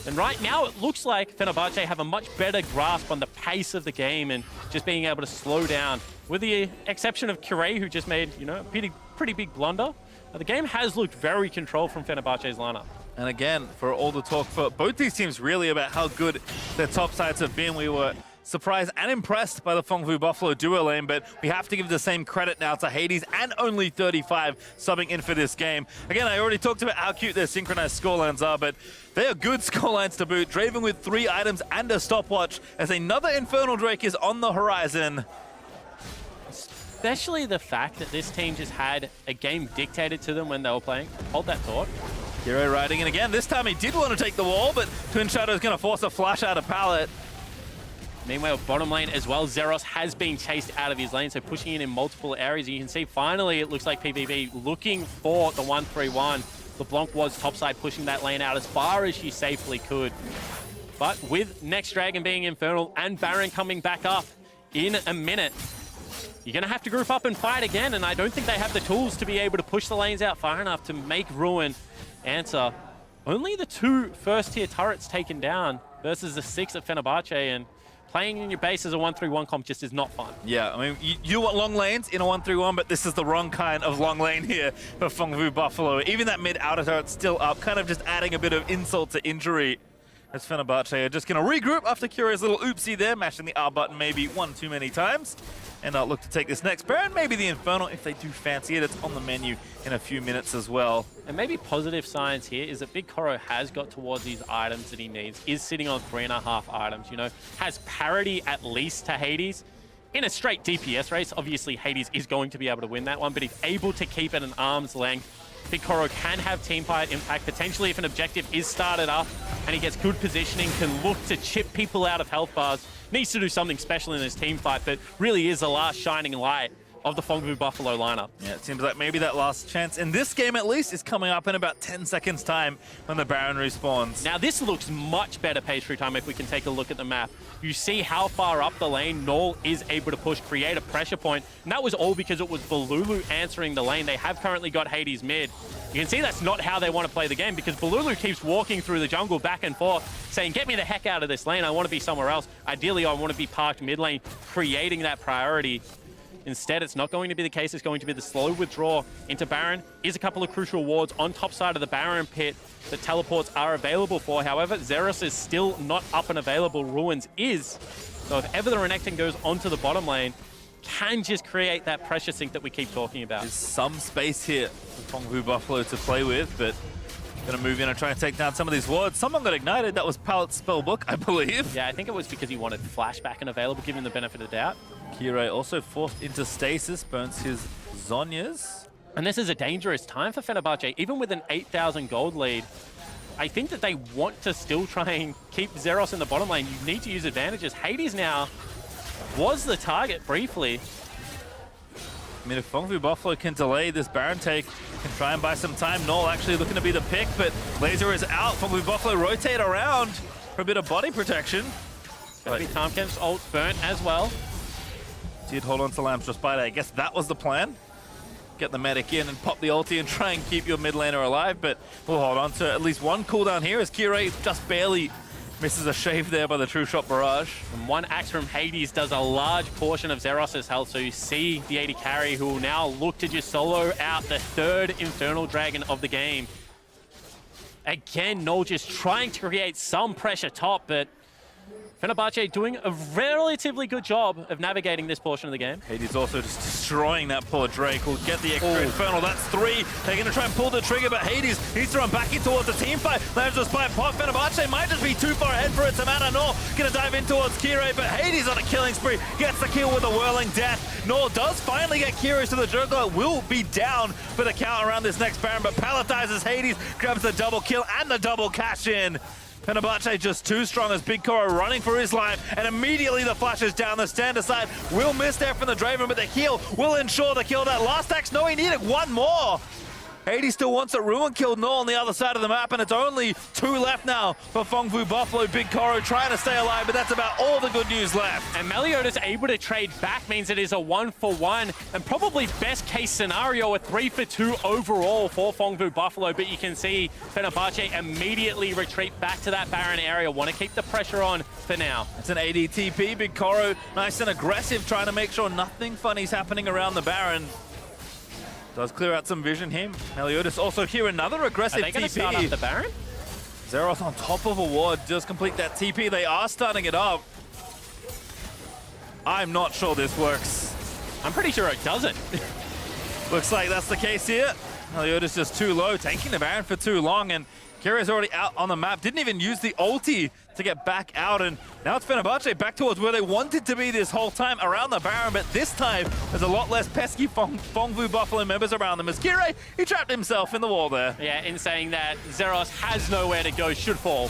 And right now it looks like Fenerbahçe have a much better grasp on the pace of the game and just being able to slow down. With the exception of Kirei, who just made, you know, a pretty big blunder. The game has looked very controlled from Fenerbahçe's lineup. And again, for all the talk for both these teams really about how good their top sides have been, we were surprised and impressed by the Phong Buffalo duo lane, but we have to give the same credit now to Hades and only 35 subbing in for this game. Again, I already talked about how cute their synchronized scorelines are, but they are good scorelines to boot. Draven with 3 items and a stopwatch as another Infernal Drake is on the horizon. Especially the fact that this team just had a game dictated to them when they were playing. Hold that thought. Hero riding in again. This time he did want to take the wall, but Twin Shadow is going to force a flash out of pallet. Meanwhile, bottom lane as well, Zeros has been chased out of his lane, so pushing in multiple areas. You can see finally it looks like PVB looking for the 1-3-1. LeBlanc was topside pushing that lane out as far as she safely could. But with Next Dragon being Infernal and Baron coming back up in a minute, you're going to have to group up and fight again, and I don't think they have the tools to be able to push the lanes out far enough to make Ruin answer. Only the 2 first-tier turrets taken down versus the 6 at Fenerbahçe, and playing in your base as a 1-3-1 comp just is not fun. Yeah, I mean, you want long lanes in a 1-3-1, but this is the wrong kind of long lane here for Phong Buffalo. Even that mid-outer turret's still up, kind of just adding a bit of insult to injury. As Fenerbahçe are just going to regroup after Kirei's little oopsie there, mashing the R button maybe one too many times. And I'll look to take this next Baron, maybe the Infernal if they do fancy it. It's on the menu in a few minutes as well. And maybe positive signs here is that Big Koro has got towards these items that he needs, is sitting on 3.5 items, you know, has parity at least to Hades. In a straight DPS race, obviously Hades is going to be able to win that one, but if able to keep it an arm's length, Big Koro can have team fight impact, potentially if an objective is started up and he gets good positioning, can look to chip people out of health bars, needs to do something special in his team fight, but really is the last shining light of the Phong Buffalo lineup. Yeah, it seems like maybe that last chance in this game at least is coming up in about 10 seconds time when the Baron respawns. Now this looks much better pace through time if we can take a look at the map. You see how far up the lane Null is able to push, create a pressure point, and that was all because it was Balulu answering the lane. They have currently got Hades mid. You can see that's not how they want to play the game because Balulu keeps walking through the jungle back and forth, saying, get me the heck out of this lane, I want to be somewhere else. Ideally, I want to be parked mid lane, creating that priority. Instead, it's not going to be the case. It's going to be the slow withdraw into Baron. Is a couple of crucial wards on top side of the Baron pit that teleports are available for. However, Zeros is still not up and available. Ruins is. So if ever the Renekton goes onto the bottom lane, can just create that pressure sink that we keep talking about. There's some space here for Phong Buffalo to play with, but gonna move in and try and take down some of these wards. Someone got ignited. That was Pallet's spellbook, I believe. Yeah, I think it was because he wanted flashback and available, give him the benefit of the doubt. Kirei also forced into stasis, burns his Zhonya's. And this is a dangerous time for Fenerbahçe, even with an 8,000 gold lead. I think that they want to still try and keep Zeros in the bottom lane. You need to use advantages. Hades now was the target briefly. I mean, if Phong Buffalo can delay this Baron take, can try and buy some time. Null actually looking to be the pick, but Laser is out. Phong Buffalo rotate around for a bit of body protection. Gonna be Tomkin's ult burnt as well. Did hold on to Lamb's just by that. I guess that was the plan. Get the medic in and pop the ulti and try and keep your mid laner alive, but we'll hold on to at least one cooldown here as Kirei just barely misses a shave there by the True Shot Barrage. And one axe from Hades does a large portion of Zeros' health, so you see the AD carry who will now look to just solo out the 3rd Infernal Dragon of the game. Again, Null just trying to create some pressure top, but Fenerbahçe doing a relatively good job of navigating this portion of the game. Hades also just destroying that poor Drake. Will get the extra Infernal. That's 3. They're going to try and pull the trigger, but Hades needs to run back in towards the team fight. Lands the spike pop. Fenerbahçe might just be too far ahead for it to matter. Nor going to dive in towards Kire, but Hades on a killing spree. Gets the kill with a whirling death. Nor does finally get Kire to the juggler. Will be down for the count around this next Baron, but palletizes Hades, grabs the double kill and the double cash in. Fenerbahçe just too strong as Big Koro running for his life, and immediately the flashes down the stand aside. Will miss there from the Draven, but the heal will ensure the kill. That last axe, no, he needed one more. Hades still wants a ruin kill. Null on the other side of the map, and it's only 2 left now for Phong Buffalo. Big Koro trying to stay alive, but that's about all the good news left. And Meliodas able to trade back means it is a 1-for-1, and probably best case scenario, a 3-for-2 overall for Phong Buffalo. But you can see Fenerbahçe immediately retreat back to that Baron area. Want to keep the pressure on for now. It's an ADTP. Big Koro nice and aggressive, trying to make sure nothing funny's happening around the Baron. Does clear out some vision here. Meliodas also here, another aggressive TP. Are they going to start up the Baron? Zeroth on top of a ward does complete that TP. They are starting it up. I'm not sure this works. I'm pretty sure it doesn't. Looks like that's the case here. Meliodas just too low, taking the Baron for too long, and Kira's already out on the map. Didn't even use the ulti to get back out, and now it's Fenerbahçe back towards where they wanted to be this whole time, around the Baron, but this time there's a lot less pesky Phong Buffalo members around them as Kire, he trapped himself in the wall there. Yeah, in saying that Zeros has nowhere to go, should fall.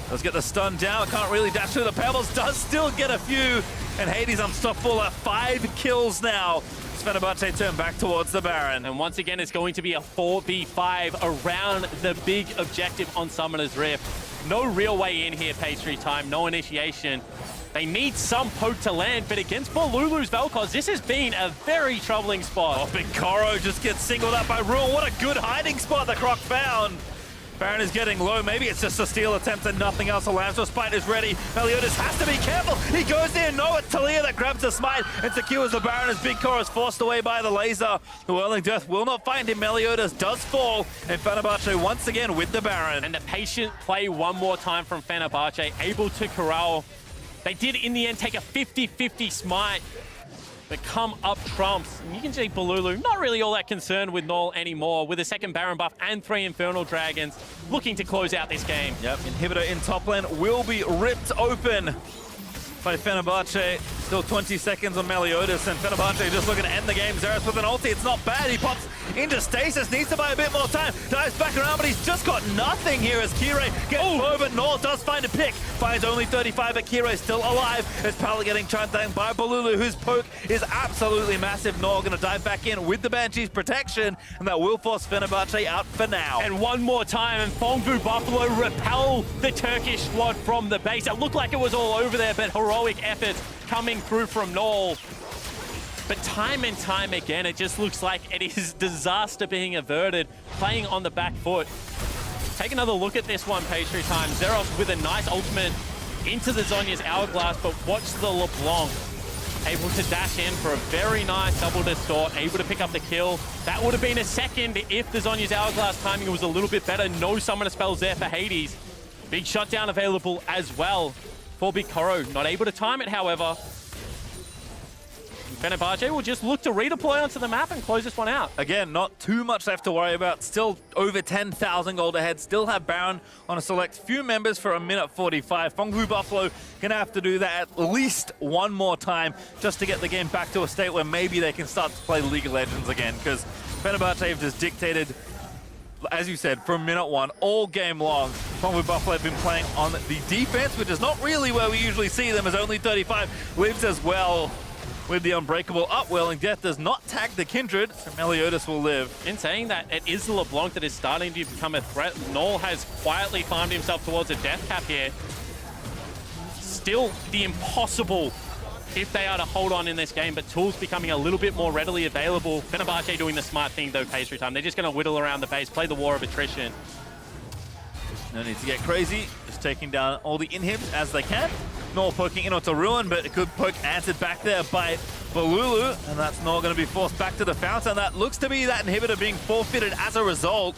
Does get the stun down, can't really dash through the pebbles, does still get a few, and Hades unstoppable at 5 kills now. Fenerbahçe turn back towards the Baron. And once again, it's going to be a 4v5 around the big objective on Summoner's Rift. No real way in here, Pastry Time, no initiation. They need some poke to land, but against Bolulu's Vel'Koz, this has been a very troubling spot. Oh, Big Koro just gets singled out by Ruin. What a good hiding spot the Croc found. Baron is getting low. Maybe it's just a steal attempt and nothing else. Alamso Spite is ready. Meliodas has to be careful. He goes in. No, it's Talia that grabs the smite and secures the Baron as Big Koro is forced away by the laser. The Whirling Death will not find him. Meliodas does fall, and Fenerbahçe once again with the Baron. And the patient play one more time from Fenerbahçe, able to corral. They did in the end take a 50-50 smite, but come up trumps. And you can see Bolulu not really all that concerned with Null anymore, with a second Baron buff and 3 Infernal Dragons, looking to close out this game. Yep, inhibitor in top lane will be ripped open by Fenerbahçe. Still 20 seconds on Meliodas, and Fenerbahçe just looking to end the game. Zeros with an ulti, it's not bad. He pops into stasis, needs to buy a bit more time. Dives back around, but he's just got nothing here as Kire gets low, but Nor does find a pick. Finds only 35, but Kire is still alive. As Pallet getting chunked down by Bolulu, whose poke is absolutely massive. Nor going to dive back in with the Banshee's protection, and that will force Fenerbahçe out for now. And one more time, and Phong Buffalo repel the Turkish squad from the base. It looked like it was all over there, but heroic efforts coming through from Null. But time and time again, it just looks like it is disaster being averted, playing on the back foot. Take another look at this one, Pastry Time. Zeros with a nice ultimate into the Zhonya's Hourglass, but watch the LeBlanc. Able to dash in for a very nice double distort, able to pick up the kill. That would have been a second if the Zhonya's Hourglass timing was a little bit better. No summoner spells there for Hades. Big shutdown available as well for Big Koro. Not able to time it, however. Fenerbahçe will just look to redeploy onto the map and close this one out. Again, not too much left to worry about. Still over 10,000 gold ahead. Still have Baron on a select few members for a minute 45. Phong Buffalo gonna have to do that at least one more time just to get the game back to a state where maybe they can start to play League of Legends again, because Fenerbahçe have just dictated, as you said, from minute 1 all game long. Phong Buffalo have been playing on the defense, which is not really where we usually see them, as only 35 lives as well. With the Unbreakable up, Whirling Death does not tag the Kindred, so Meliodas will live. In saying that, it is the LeBlanc that is starting to become a threat. Null has quietly farmed himself towards a death cap here. Still the impossible if they are to hold on in this game, but tools becoming a little bit more readily available. Fenerbahçe doing the smart thing though, Pastry Time. They're just going to whittle around the base, play the war of attrition. No need to get crazy, just taking down all the inhibs as they can. Null poking in onto Ruin, but a good poke answered back there by Bolulu, and that's not going to be forced back to the fountain. That looks to be that inhibitor being forfeited as a result.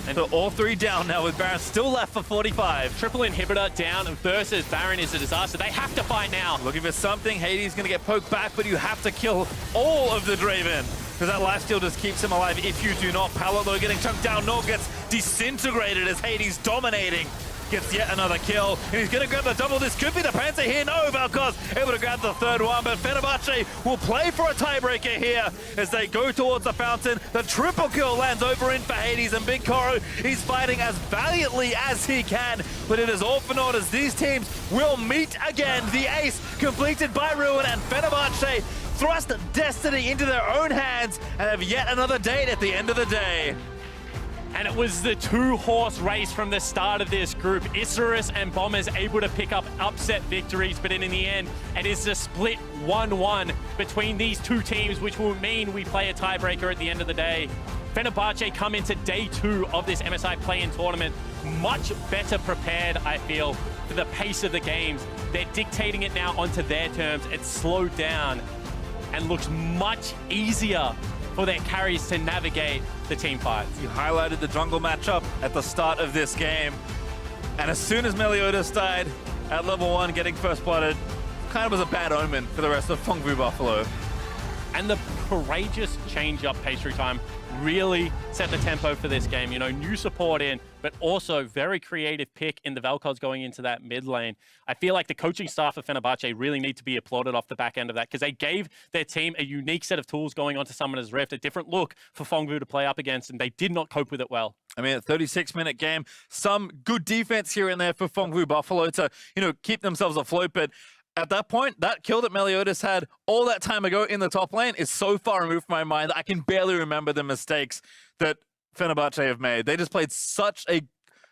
And so all three down now with Baron still left for 45. triple inhibitor down versus Baron is a disaster. They have to fight now. Looking for something. Hades going to get poked back, but you have to kill all of the Draven, because that lifesteal just keeps him alive if you do not. Pallet though getting chunked down. Nog gets disintegrated as Hades dominating. Gets yet another kill, and he's going to grab the double. This could be the Panther here. No, Valkos able to grab the third one, but Fenerbahçe will play for a tiebreaker here as they go towards the fountain. The triple kill lands over in for Hades, and Big Koro, he's fighting as valiantly as he can, but it is all for naught as these teams will meet again. The ace completed by Ruin, and Fenerbahçe thrust destiny into their own hands and have yet another date at the end of the day. And it was the two-horse race from the start of this group. Isurus and Bombers able to pick up upset victories, but in the end, it is a split 1-1 between these two teams, which will mean we play a tiebreaker at the end of the day. Fenerbahçe come into day 2 of this MSI play-in tournament much better prepared, I feel, for the pace of the games. They're dictating it now onto their terms. It's slowed down and looks much easier for their carries to navigate the team fights. You highlighted the jungle matchup at the start of this game, and as soon as Meliodas died at level 1, getting first blooded, kind of was a bad omen for the rest of Phong Buffalo. And the courageous change-up pastry time really set the tempo for this game. You know, new support in, but also very creative pick in the Valkyries going into that mid lane. I feel like the coaching staff of Fenerbahçe really need to be applauded off the back end of that, because they gave their team a unique set of tools going onto Summoner's Rift, a different look for Phong to play up against, and they did not cope with it well. I mean, a 36-minute game, some good defense here and there for Phong Buffalo to, you know, keep themselves afloat, but at that point, that kill that Meliodas had all that time ago in the top lane is so far removed from my mind that I can barely remember the mistakes that Fenerbahçe have made. They just played such a,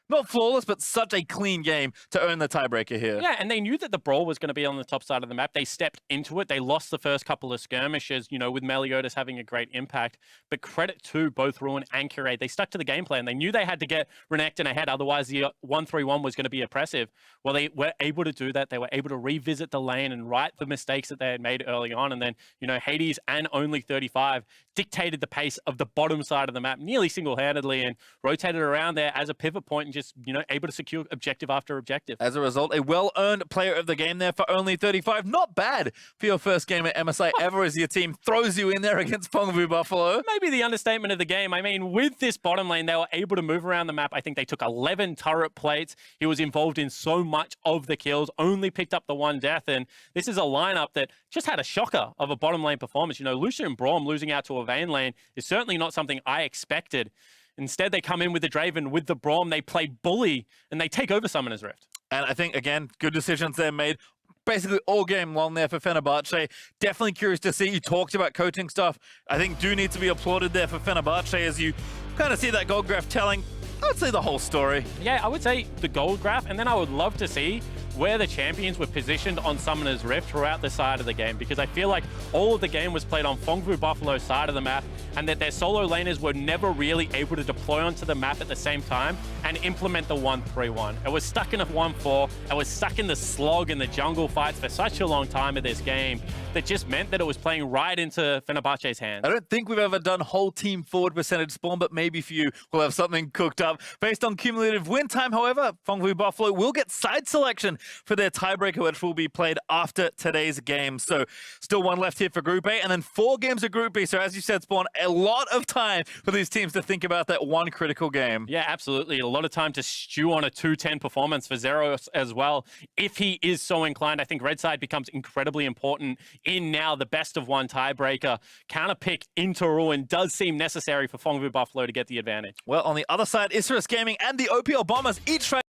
not flawless, but such a clean game to earn the tiebreaker here. Yeah, and they knew that the brawl was going to be on the top side of the map. They stepped into it. They lost the first couple of skirmishes, you know, with Meliodas having a great impact. But credit to both Ruin and Curate. They stuck to the game plan. They knew they had to get Renekton ahead, otherwise the 1-3-1 was going to be oppressive. Well, they were able to do that. They were able to revisit the lane and right the mistakes that they had made early on. And then, you know, Hades and only 35 dictated the pace of the bottom side of the map nearly single-handedly and rotated around there as a pivot point and just, you know, able to secure objective after objective. As a result, a well-earned player of the game there for only 35. Not bad for your first game at MSI ever as your team throws you in there against Phong Buffalo. Maybe the understatement of the game. I mean, with this bottom lane, they were able to move around the map. I think they took 11 turret plates. He was involved in so much of the kills, only picked up the 1 death, and this is a lineup that just had a shocker of a bottom lane performance. You know, Lucian and Braum losing out to a Vayne lane is certainly not something I expected. Instead, they come in with the Draven, with the Braum, they play bully, and they take over Summoner's Rift. And I think, again, good decisions there made basically all game long there for Fenerbahçe. Definitely curious to see. You talked about coaching stuff. I think do need to be applauded there for Fenerbahçe as you kind of see that gold graph telling, I would say, the whole story. Yeah, I would say the gold graph, and then I would love to see where the champions were positioned on Summoner's Rift throughout the side of the game, because I feel like all of the game was played on Phong Buffalo's side of the map, and that their solo laners were never really able to deploy onto the map at the same time and implement the 1-3-1. It was stuck in a 1-4. It was stuck in the slog and the jungle fights for such a long time in this game that just meant that it was playing right into Fenerbahçe's hands. I don't think we've ever done whole team forward percentage spawn, but maybe for you, we'll have something cooked up. Based on cumulative win time, however, Phong Buffalo will get side selection for their tiebreaker, which will be played after today's game. So still one left here for Group A, and then 4 games of Group B. So as you said, Spawn, a lot of time for these teams to think about that one critical game. Yeah, absolutely. A lot of time to stew on a 2-10 performance for Zeros as well. If he is so inclined, I think Red Side becomes incredibly important in now the best of 1 tiebreaker. Counter pick into Ruin does seem necessary for Phong Buffalo to get the advantage. Well, on the other side, Isurus Gaming and the OPL Bombers each try